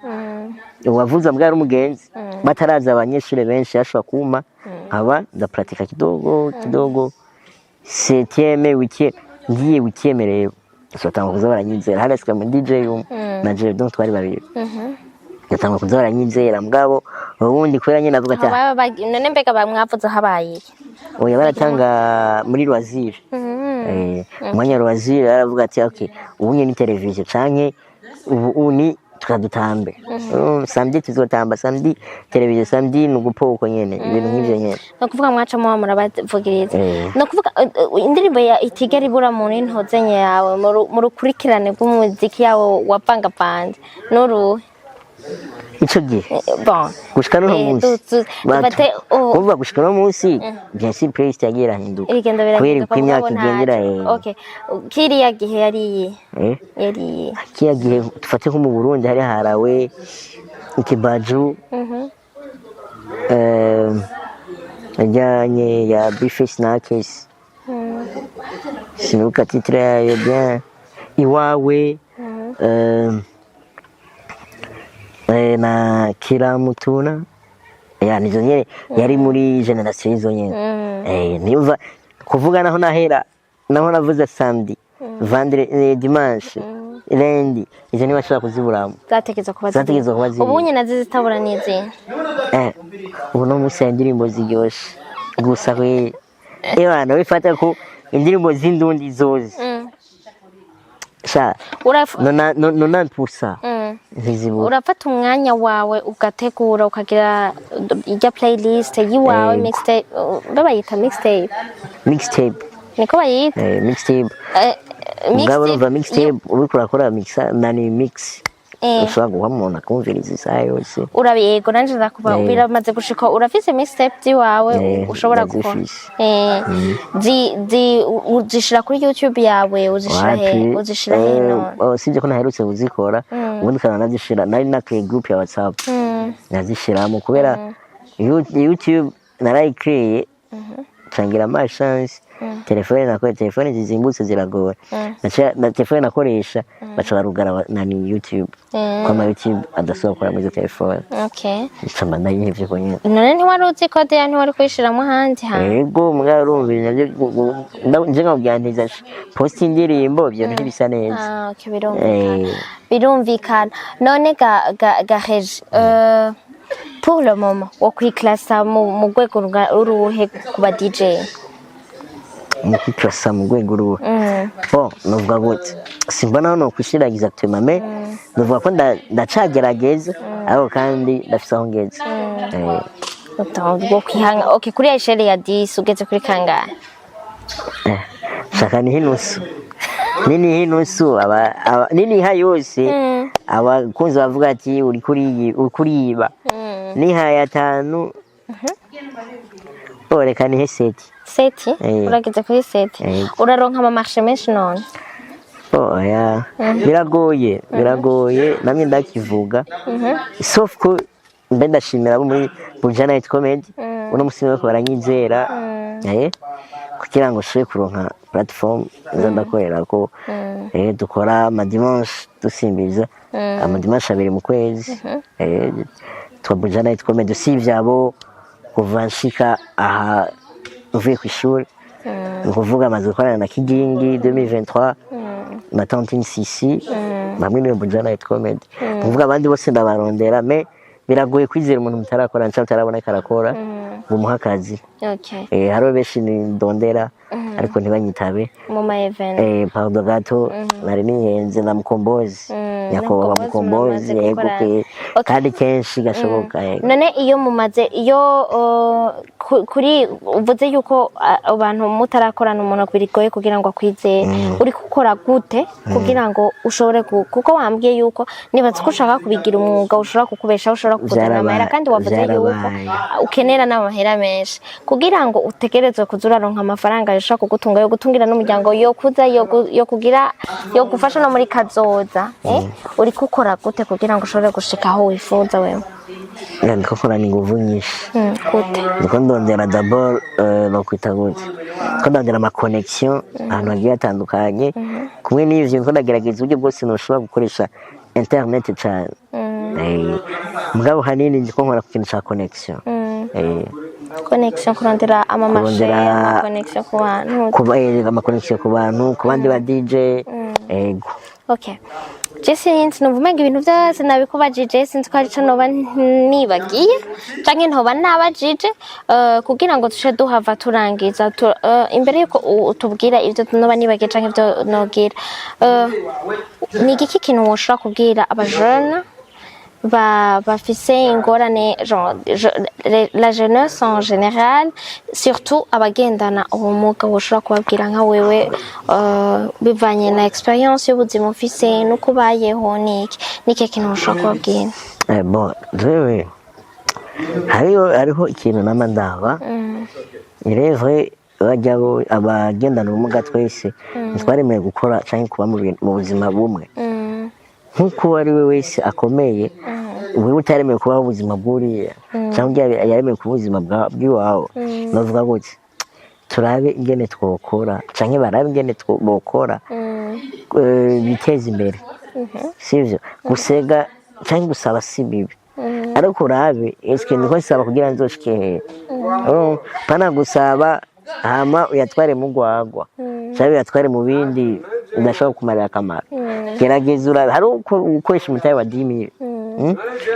Speaker 1: wavuza mbwari umugenzi bataraza abanyeshuri benshi yashwa kuma aba ndapratika kidogo septième huitième ngiye huitième rero sotanga kuza baranyizera hali sika mu DJ na je donc twari babiri yatanga kuza baranyizera mugabo ubundi kwera nyine navuga ati
Speaker 2: none mbega bamwavuze habaye
Speaker 1: oya baratanga muri loisir umwanya loisir aravuga ati okay ubu nyine television canke ubu ni tukadutambe samedi tuzotamba samedi televiziyo samedi nugupoka nyene ibintu nk'ivyo nyene
Speaker 2: no kuvuga mwaca mu murabavugiriza no kuvuga indirimbo ya itigari bura mu ntoze yawe mu rukurikirane rw'umuziki yawo wapangapanje n'uru
Speaker 1: ico gihe
Speaker 2: bon
Speaker 1: gushika no munsi kuva gushika no munsi bien sûr playlist yagira hinduka kweri kw'imyaka igendera
Speaker 2: okay kiriya gihe yari
Speaker 1: kiriya gihe tufate nko mu Burundi hari harawe ikibaju ajyanye ya Bifesh na Case sinuka titre yayo bien iwawe na kila mutuna nizo nyene yari muri generation izo nyene niva kuvuga naho nahera naho navuze samedi vendredi dimanche lundi izo ni bashaka kuziburamo
Speaker 2: zategeza kubaza ubu nyene zizitabura nizi ubu no musi indirimbo ziryoshe gusa kwe bana bifata ko indirimbo z'indundi zoze sha nona pusa urafata umwanya wawe ugategura ukagira ijya playlist yiwawe mixtape babayita mixtape niko bayita
Speaker 1: mixtape mixtape uriko urakora mix ushobora guhamona kumviriza isaha yose
Speaker 2: urabiyego nanje ndakuba biramaze gushika urafise mixtape ziwawe ushobora gukora uzishira kuri YouTube yawe uzishira heno
Speaker 1: sije ko naherutse kuzikora ubundi kana nazishira nari na group ya WhatsApp nazishiramo kubera YouTube narayicreate cangira ma chance telefone zizimbutse ziragora na telefone nakoresha baca barugara na YouTube kwa YouTube adasohora muri telefone icamba ndayivye ko nyine
Speaker 2: none ntiwari uzi code ya ntiwari kwishiramo handi
Speaker 1: yego mwarumvira nje ngabyantiza post indirimbo byo ntibisa neza
Speaker 2: birumvikana none ga Reg pour le moment wo kwiklasa mu rwego ruhe kuba DJ
Speaker 1: mukiklasa mu rwego ruhe novuga gute simbona hano kwishira exactement mais novuga ko ndacagerageza ariko kandi ndafise aho ngeze
Speaker 2: ubwo kwihanga okay kuri esheri ya 10 ugeze kuri kangahe
Speaker 1: shaka ni hinusu nini hayose abakunzi bavuga ati uri kuriyiba ni haya 5 reka ni
Speaker 2: seti urageze kuri seti uraronka ama marché menshi none
Speaker 1: oya biragoye namwe ndakivuga sauf ko mbe ndashimira abo muri Bujana Night Comedy uno musime ko baranyizera kugira ngo shwe kuronka platform ndakorera ko dukora ama dimanche dusimbiza ama dimanche abiri mu kwezi twa Bujana Night Comedy sivyabo kuva nshika aha uvuye ku ishuri ukuvuga amaze gukorana na Kigingi 2023 na Tantine Sisi bamwe niyo Bujana Night Comedy kuvuga abandi bose ndabarondera me biragoye kwizera umuntu mutarakora nca utarabona karakora bumuha akazi haro benshi ndondera ariko ntibanyitabe
Speaker 2: mu ma event
Speaker 1: Paulo Gato nari nihenze na Mukombozi nyakubahwa Mukombozi yego kandi kenshi gashoboka yego.
Speaker 2: None iyo mumaze kuri uvuze yuko abantu mutarakorana umuntu bigoye kugira ngo akwizere uri gukora gute kugira ngo ushobore kuko wambwiye yuko nibaza ko ushaka kubigira umwuga ushobora kukubesha ushobora kukuzana amahera kandi wavuze yuko ukenera n'amahera menshi kugira ngo utegerezwe kuzuraronka amafaranga yashaka kugutunga yo gutungira n'umuryango yo kuza yo kugira yo gufasha no muri kazoza uri gukora gute kugira ngo ushobore gushika aho wifuza wewe?
Speaker 1: Ndiko kora ni nguvu nyinshi
Speaker 2: gute
Speaker 1: ndiko ndondera d'abord no kwita gute ko ndondera ama connection ahantu hagiye atandukanye kumwe n'ivyo ndiko ndagerageza uburyo bwose noshobora gukoresha internet cyane mugabo hanini ndiko nkora ku kintu ca connection
Speaker 2: connection kurondera amamashe connection ku bantu
Speaker 1: ama connection ku bantu ku bandi ba DJ ego.
Speaker 2: Okay. Jesse hinti numvumenga ibintu byose nabikubajije sinzi ko arico noba nibagiye canke ntoba nabajije kugira ngo tushe duhava turangiza imbere yuko utubwira ivyo noba nibagiye canke ivyo nogira ni igiki kintu woshobora kubwira abajene bafise ingorane la jeunesse en général surtout abagendana ubumuga woshobora kubabwira nka wewe bivanye na experience y'ubuzima ufise nuko ubayeho niki kintu woshobora kubabwira?
Speaker 1: Bon jewe hariho ikintu nama ndaba irevre bajyabo abagendana ubumuga twese twaremeye gukora canke kuba mu buzima bumwe nkuko ari we wese akomeye wewe utaremewe kubaho ubuzima bw'uriya cyangwa yaremewe kuba ubuzima bw'iwawe navuga gutya turabe ingene twokora canke barabe ingene bokora biteza imbere sivyo gusega canke gusaba si bibi ariko urabe eske niko saba kugira nzoshike pana gusaba hama uyatware mu gwagwa cyangwa uyatware mu bindi udashobora kumarira akamaro gerageza urabe hari ukoresha umutahe wa 10,000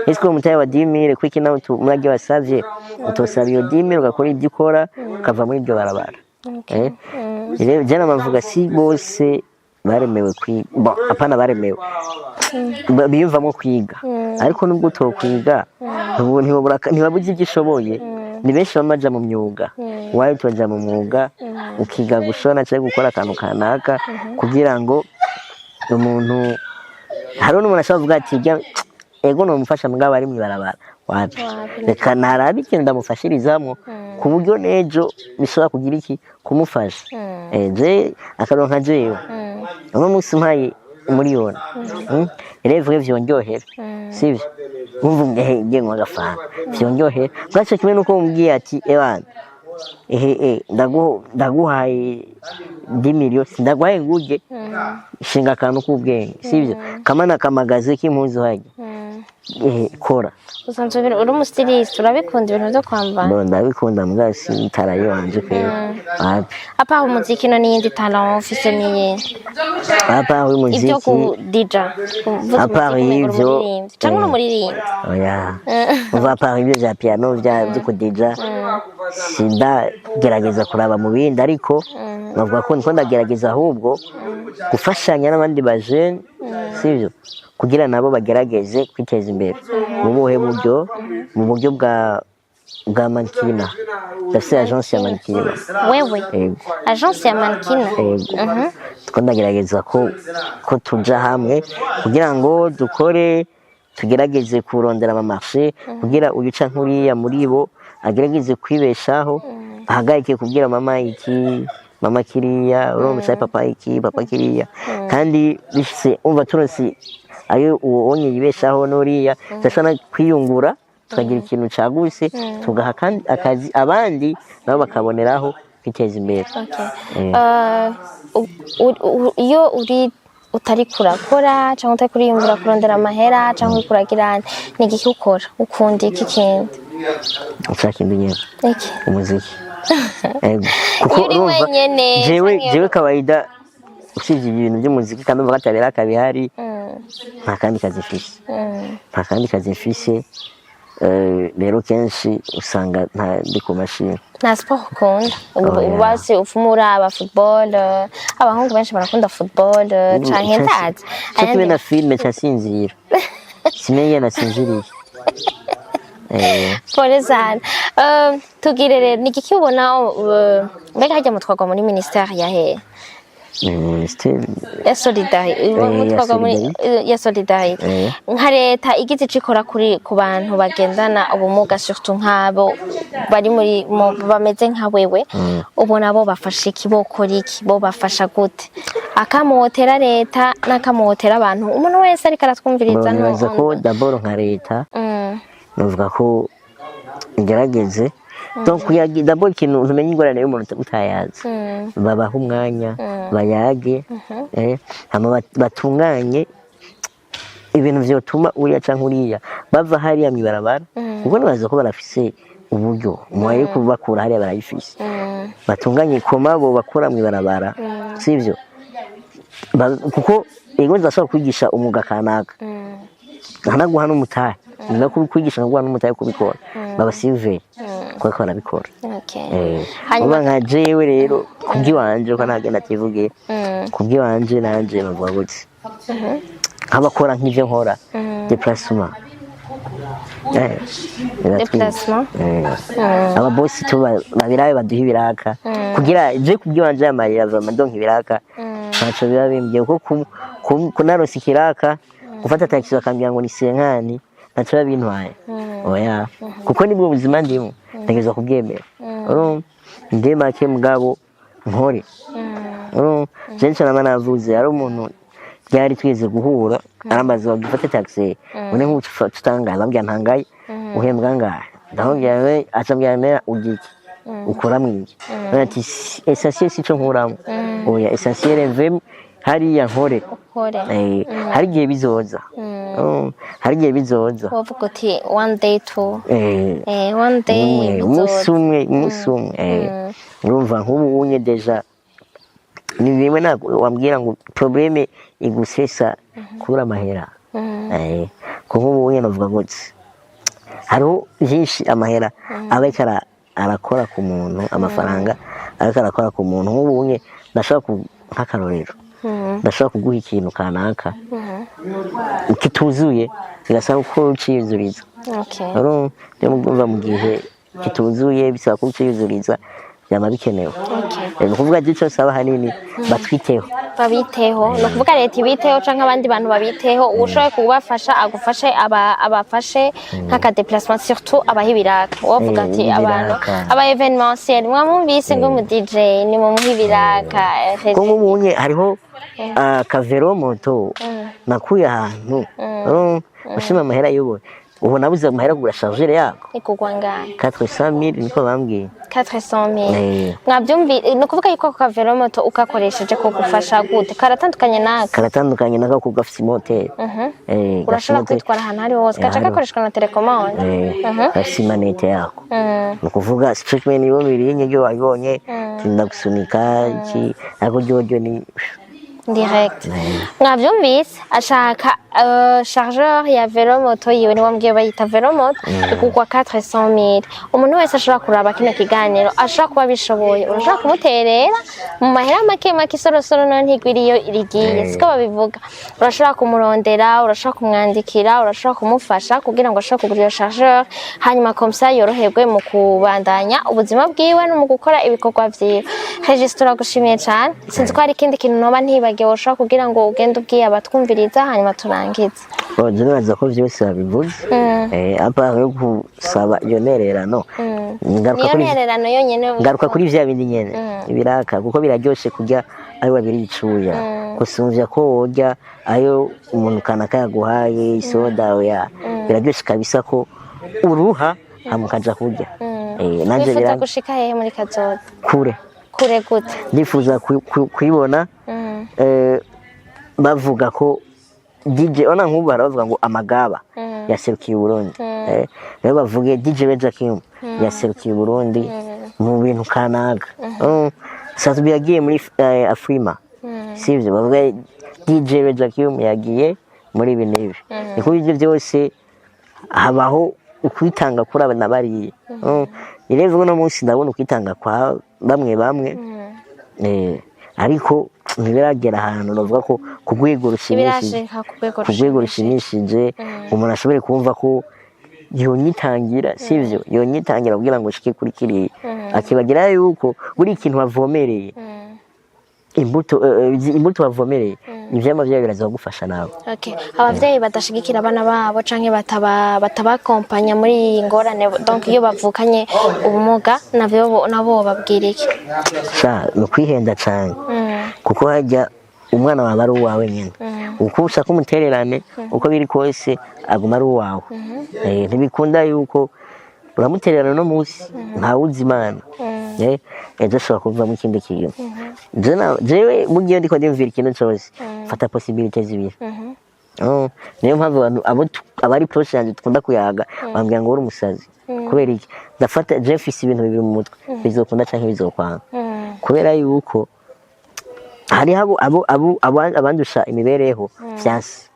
Speaker 1: eske umutahe wa 10,000 kwiki nawe murage wasavye utosaba iyo 10,000 ugakora ibyo ukora ukava muri ibyo barabara rero jana mavuga si bose baremewe kwiga apana baremewe biyumvamo kwiga ariko nubwo utokwiga ntibabuze igishoboye ni benshi bamaja mu myuga wayo tuja mu mwuga ukiga gushona cyangwa gukora akantu kanaka kugira ngo umuntu hari n'umuntu ashavuga ati ego no mufasha mugabo ari mwibarabara wapi reka narabi ikintu ndamufashirizamo ku buryo nejo bishobora kugira iki kumufasha je akaronka jewe uno munsi mpaye umuriyoni revre vyonjohera sivyo umva nge ngagafana vyonjohera bwacho kimwe nuko umbwiye ati ebana ndaguhaye 10,000,000 sindaguhaye nguje shinga akantu k'ubwenge sivyo kamana kamagaze k'impuzu haje kora
Speaker 2: usanzwe uri umustiliste urabikunda ibintu byo kwambara?
Speaker 1: Ndabikunda mbwasi itarayonje pe
Speaker 2: apa umuziki no niyindi talent ufise niye
Speaker 1: apa umuziki
Speaker 2: ibyo ku DJ
Speaker 1: apa ivyo
Speaker 2: cyangwa umuririmbi
Speaker 1: oya uva apa ibyo bya piano byo ku DJ sinda gerageza kuraba mu bindi ariko navuga ko ndagerageza ahubwo gufashanya n'abandi bajene sivyo kugira nabo bagerageze kwiteza imbere mu buhe buryo mu buryo bwa Mankina ndafise agence ya Mankina
Speaker 2: wewe agence ya Mankina
Speaker 1: ndagerageza ko tuja hamwe kugira ngo dukore tugerageze kurondera ama marché kugira uyica nkuriya muri bo agerageze kwibeshaho ahagayike kugira mama kiriya urumva papa kiriya kandi bishise umva turonse ayo uwonye yibeshaho noriya ndashana kwiyungura tukagira ikintu caguse tugaha kandi akazi abandi nabo bakaboneraho kwiteza imbere.
Speaker 2: Iyo utari kurakora cyangwa utari kuriyungura kurondera amahera cyangwa kuragira ni igiki ukora ukunda iki kindi?
Speaker 1: Ushaka nyine umuziki
Speaker 2: kuko urumva
Speaker 1: jewe kawaida usibye ibintu by'umuziki kandi umva katabera kabihari nta kandi kazi mfise rero kenshi usanga ndi ku mashini.
Speaker 2: nta siporo ukunda basi ufuma uraba football abahungu benshi barakunda football canke ndazi
Speaker 1: cyo na filme cyasinzira simenye nasinziriye.
Speaker 2: Pole sana. Tugire rero ni iki ubona mbega hajya mutwagwa muri ministeri ya he?
Speaker 1: Ministeri
Speaker 2: ya solidarite. Mutwagwa muri ya solidarite. Nka leta igize icikora kuri ku bantu bagendana ubumuga surtout nk'abo bari muri bameze nka wewe ubona bo bafasha ikibokora iki bo bafasha gute akamotera leta n'akamotera abantu umuntu wese ariko aratwumviriza
Speaker 1: no ko d'abord nka leta novuga ko igerageze donc kuyagira d'abord ikintu umenye ingorane y'umuntu utayazi babaha umwanya bayage hama batunganye ibintu vyotuma uriya canke uriya bava hariya mwibarabara kuko nibaza ko barafise uburyo mwaye kubakura hariya barayifise batunganye koma bo bakora mwibarabara sivyo kuko ego ndashaka kwigisha umuga kanaka hanaguha n'umutahe no kwigisha ngo n'umutahe kubikora baba Sylvain ko barabikora. Hanyuma nka jewe rero kubwiwanje ko nagenda tivuge kubwiwanje nanje bavuga gutse abakora nk'ivyo nkora déplacement aba boss babirabe baduha ibiraka kugira je kubwiwanje yamarira vraiment donc ibiraka ntaco biba bimbye kuko kunaronsa ikiraka gufata taxi bakambya ngo ni senkani ntaco bintwaye oya kuko nibwo buzima ndimo ntegeza kubwemera nde make mugabo nkore jenshi navuze ari umuntu byari tweze guhura aramaze gufata taxi une nk'uko tutanga bambya ntangaye uhembwa ngahe ndahongera acambya mera ugiki ukora mwiki ati essentiel sico nkuramo oya essentiel vm hariya nkore hari gihe bizoza hari gihe bizoza
Speaker 2: uvuga uti one day to one day
Speaker 1: umunsi umwe urumva nk'ubu unye deja ni bimwe wambwira ngo probleme igusesa kubura amahera kuko ubu unye navuga gutse hariho byinshi amahera aba arakora ku muntu amafaranga ariko arakora ku muntu nk'ubu unye ndashaka nk'akarorero ndashaka kuguha ikintu kanaka kituzuye bigasaba ko uciyuzuriza rero ndumva mu gihe kituzuye bisaba ko uciyuzuriza byama bikenewe ni ukuvuga gico saba hanini batwiteho
Speaker 2: babiteho no kuvuga leta ibiteho canke abandi bantu babiteho ushoboye kubafasha agufashe abafashe nk'aka déplacement surtout abahibiraka wovuga ati abantu aba événementiel mwamumvise ngo mu DJ ni mu muhibiraka
Speaker 1: ko nk'ubunye hariho kavero moto nakuye ahantu ushima amahera y'ubu ubu nabuze amahera kugura chargeur yako
Speaker 2: ikugwa ngahe
Speaker 1: 400,000 niko bambwiye
Speaker 2: 400,000 mwabyumvi no kuvuga yuko kavero moto ukakoresheje ko gufasha gute karatandukanye naka
Speaker 1: ko gafite motel
Speaker 2: urashobora kwitwara ahantu hari hose gaca gakoreshwa na telecommande
Speaker 1: gafite manete yako no kuvuga strictly nibo birinye byo wabonye ndagusunika iki ariko jojo ni
Speaker 2: direct mwabyumvise ashaka chargeur ya velomoto yiwe ni wambwiye bayita velomoto ikugwa 400,000 umuntu wese ashobora kuraba kino kiganiro ashobora kuba bishoboye urashobora kumuterera mu mahera make isorosoro no ntigwiriyo irigiye siko babivuga urashobora kumurondera urashobora kumwandikira urashobora kumufasha kugira ngo ashobore kugura iyo chargeur hanyuma komsa yoroherwe mu kubandanya ubuzima bwiwe no mu gukora ibikorwa vyiwe registre gushimiye cyane sinzi ko hari ikindi kintu noba ntibagiye ushobora kugira ngo ugende ubwiye abatwumviriza hanyuma turangize
Speaker 1: Jinaza ko vyose babivuze apa yo gusaba iyo nererano ngaruka kuri vya bindi nyene ibiraka kuko biraryoshe kurya ayo babiri bicuya kusumvya ko wojya ayo umuntu kanaka yaguhaye isoda oya biraryoshe kabisa ko uruha hamukaja kurya
Speaker 2: nanje bifuza gushika hehe muri kazoza
Speaker 1: kure
Speaker 2: gute
Speaker 1: ndifuza kwibona bavuga ko DJ ona nk'ubu baravuga ngo amagaba yaserukiye Burundi rero bavuge DJ Bejakim yaserukiye Burundi mu bintu kanaka sasa biyagiye muri Afrima sivyo bavuga DJ Bejakim yagiye muri ibi niko ibyo byose habaho ukwitanga kuri abana bariye rero no munsi ndabona ukwitanga kwa bamwe ariko ntibiragera ahantu navuga ko ku rwego rushimishije umuntu ashobore kumva ko yonyitangira sivyo yonyitangira kugira ngo shike kuri kiriya akibagira yuko buri ikintu wavomereye imbuto wavomereye ivyama vyawe biraza gufasha nawe.
Speaker 2: Abavyeyi badashigikira abana babo canke batabakompanya muri iyi ngorane donc iyo bavukanye ubumuga nabo babwira iki?
Speaker 1: No kwihenda cane kuko hajya umwana wawe ari uwawe nyine uko ushaka umutererane uko biri kose aguma ari uwawe ntibikunda yuko uramutererana no munsi ntawuzi Imana ejo ashobora kuvamo ikindi kintu jewe mu gihe ndiko ndumvira ikintu cyose fata possibilité zibiri niyo mpamvu abari proche yanjye dukunda kuyaga bambwira ngo uri umusazi kubera iki ndafata Jeffis ibintu bibiri mu mutwe bizokunda canke bizokwanga kubera yuko hari abandusha imibereho vyasi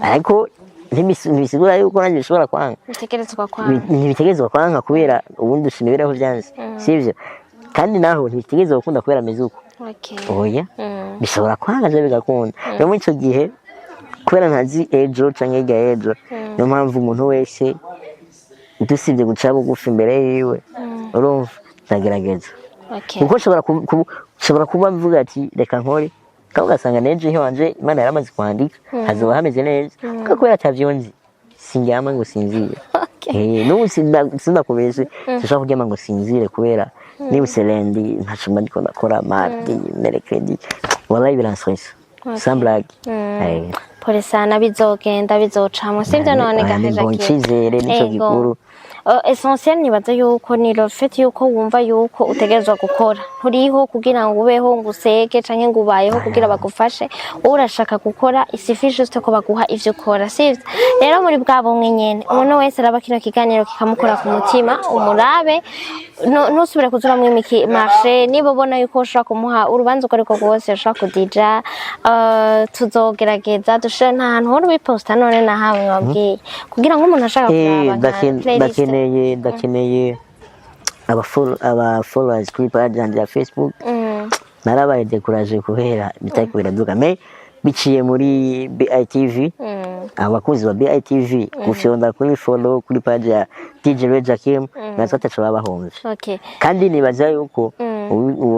Speaker 1: ariko ntibisigura yuko nanjye bishobora kwanga ntibitegerezwa kwanga kubera ubundi imibereho vyansi sivyo kandi naho ntibitegerezwa gukunda kubera ameze uko oya bishobora kwanga je bigakunda rero muri ico gihe kubera ntazi ejo canke hirya ejo niyo mpamvu umuntu wese dusibye guca bugufi imbere yiwe urumva ndagerageza kuko ushobora kuba mvuga ati reka nkore kandi ugasanga n'ejo wanje Imana yaramaze kwandika hazoba hameze neza kuko kubera atavyonzi sindyama ngo sinzire n'ubu sindakubeshe sinshobora kuryama ngo sinzire kubera nibutse lendi ntashobora ndiko ndakora mardi mercredi wallahi biranstress sans blague
Speaker 2: pole sana bizogenda bizocamwe sivyo none gaheje
Speaker 1: icizere nico gikuru
Speaker 2: essentiel nibaza yuko ni le fait yuko wumva yuko utegerezwa gukora nturiho kugira ngo ubeho ngo useke canke ngo ubayeho kugira bagufashe urashaka gukora isifi juste ko baguha ivyo ukora sivyo rero muri bwabo mwe nyene umuntu wese araba kino kiganiro kikamukora ku mutima umurabe ntusubire kuzura mu marché niba ubona yuko ushaka kumuha urubanza uko ariko rwose ushaka kudija tuzogerageza dushira nta hantu hori wiposta none na hamwe wabwiye kugira ngo umuntu ashaka kuraba
Speaker 1: ndakeneye aba followers kuri page yanjye ya Facebook narabaye découragé kubera bitari biraduka mais biciye muri BITV abakunzi ba BITV gufyonda kuri follow kuri page ya DJ Rejakim natatacho babahomvye kandi nibaza yuko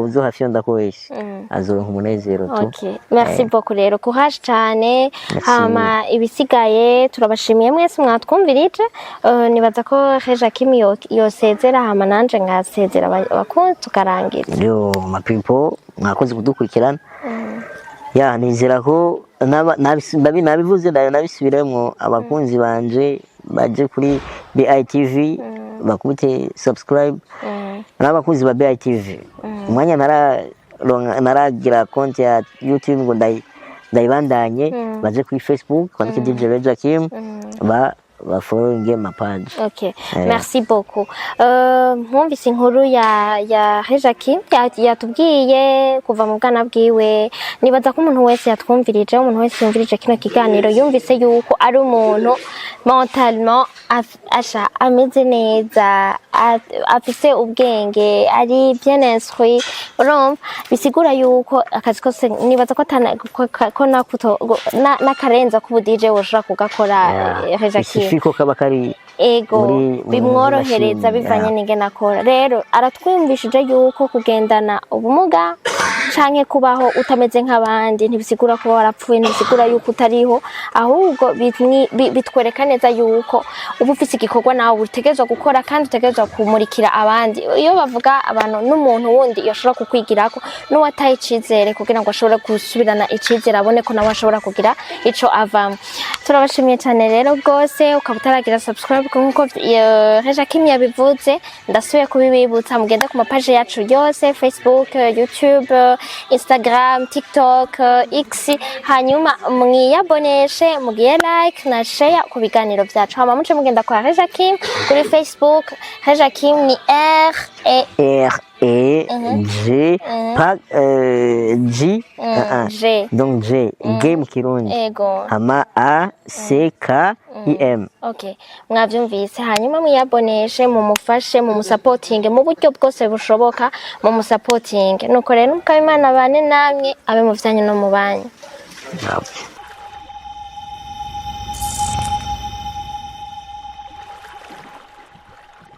Speaker 1: uzo hafyonda ko wese azoronka umunezero tu.
Speaker 2: Merci beaucoup rero courage cyane hama ibisigaye turabashimiye mwese mwatwumvirije nibaza ko Rejakim yosezera hama nanje ngasezera abakunzi tukarangira
Speaker 1: yo ma people mwakoze kudukurikirana nizera ko nabivuze nabisubiremo abakunzi banje baje kuri BITV bakubite subscribe n'abakunzi ba BITV umwanya naragira konti ya YouTube ngo ndayibandanye baje kuri Facebook kwandike DJ Rejakim bafollowinge ma page.
Speaker 2: Merci beaucoup. Mwumvise inkuru ya Rejakim yatubwiye kuva mu bwana bwiwe nibaza ko umuntu wese yatwumvirije umuntu wese yumvirije kino kiganiro yumvise yuko ari umuntu mentalement ameze neza afise ubwenge ari bien instruit urumva bisigura yuko akazi kose nibaza ko nakarenza ku DJ woshobora kugakora Rejakim
Speaker 1: fiko kaba kari
Speaker 2: bimworohereza bivanye n'ingene akora rero aratwumvishije yuko kugendana ubumuga canke kubaho utameze nk'abandi ntibisigura ko warapfuye ntibisigura yuko utariho ahubwo bitwereka neza yuko uba ufise igikorwa nawe utegerezwa gukora kandi utegerezwa kumurikira abandi iyo bavuga abantu n'umuntu wundi yoshobora kukwigirako n'uwataye icizere kugira ngo ashobore gusubirana icizere abone ko nawe ashobora kugira ico avamo turabashimiye cyane rero rwose ukaba utaragira subscribe nkuko Rejakim yabivuze ndasubiye kubibibutsa mugende ku mapaje yacu yose Facebook YouTube Instagram TikTok X hanyuma mwiyaboneshe mugiye like na share ku biganiro byacu hama muce mugenda kwa Rejakim kuri Facebook Rejakim ni
Speaker 1: E G pas G
Speaker 2: G.
Speaker 1: donc G G mu kirundi
Speaker 2: Ego.
Speaker 1: hama A C K I M.
Speaker 2: Okay, mwavyumvise hanyuma muyaboneshe mumufashe mumusapotinge mu buryo bwose bushoboka mumusapotinge nuko rero mukabimana bane namwe abe mu vyanyu no mu banyu.